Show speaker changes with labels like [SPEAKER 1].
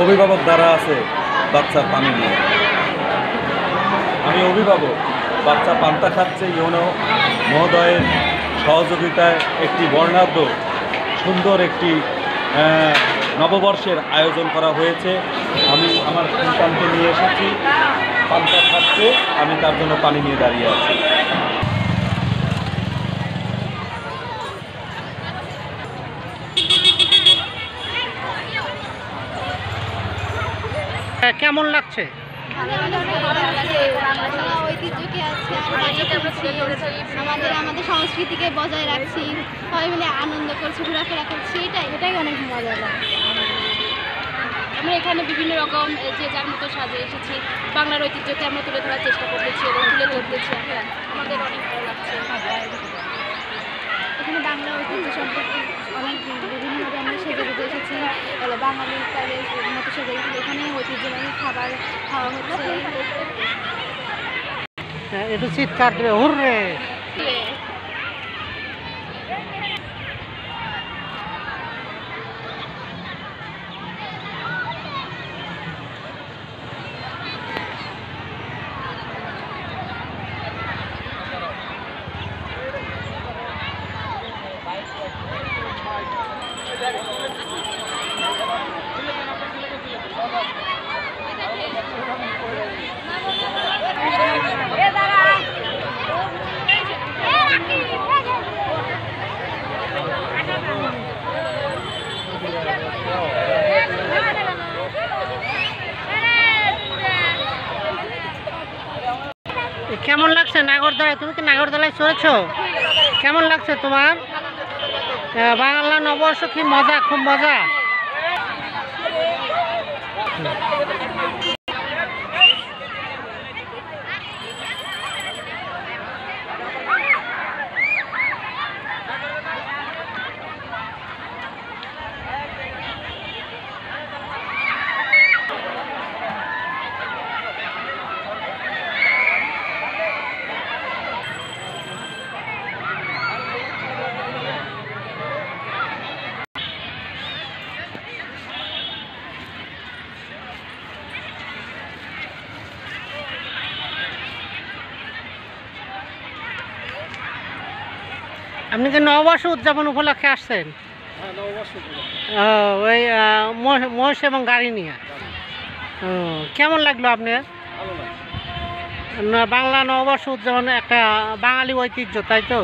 [SPEAKER 1] অভিভাবক দ্বারা আছে বাচ্চা পানি নিয়ে। আমি অভিভাবক, বাচ্চা পান্তা খাচ্ছে, ইউনো মহোদয়ের সহযোগিতায় একটি বর্ণাঢ্য সুন্দর একটি নববর্ষের আয়োজন করা হয়েছে। আমি আমার সন্তানকে নিয়ে এসেছি, পান্তা খাচ্ছে, আমি তার জন্য পানি নিয়ে দাঁড়িয়ে আছি।
[SPEAKER 2] কেমন লাগছে?
[SPEAKER 3] আমাদের সংস্কৃতিকে বজায় রাখছি, সবাই মিলে আনন্দ করছি, ঘোরাফেরা করছি, এটাই অনেক মজা লাগে।
[SPEAKER 4] আমরা এখানে বিভিন্ন রকম যে যার মতো সাজে এসেছি, বাংলার ঐতিহ্যকে আমরা তুলে ধরার চেষ্টা করতেছি এবং তুলে ধরতেছি। আমাদের অনেক ভালো লাগছে।
[SPEAKER 3] এখানে বাংলা ঐতিহ্য সম্পর্কে অনেক বিভিন্নভাবে আমরা সেজে গুজে এসেছি, বাঙালি কালের মতো সেজে। এখানে ঐতিহ্যবাহী খাবার খাওয়া হচ্ছে।
[SPEAKER 2] একটু চিৎকার দেবে, হুররে। কেমন লাগছে নাগরদোলায়? তুমি কি নাগরদোলায় চড়েছো? কেমন লাগছে তোমার? বাংলা নববর্ষ কি মজা, খুব মজা। আপনি কি নববর্ষ উদযাপন উপলক্ষে আসছেন? ওই মোষ এবং গাড়ি নিয়ে। কেমন লাগলো আপনার? বাংলা নববর্ষ উদযাপন একটা বাঙালি ঐতিহ্য, তাই তো?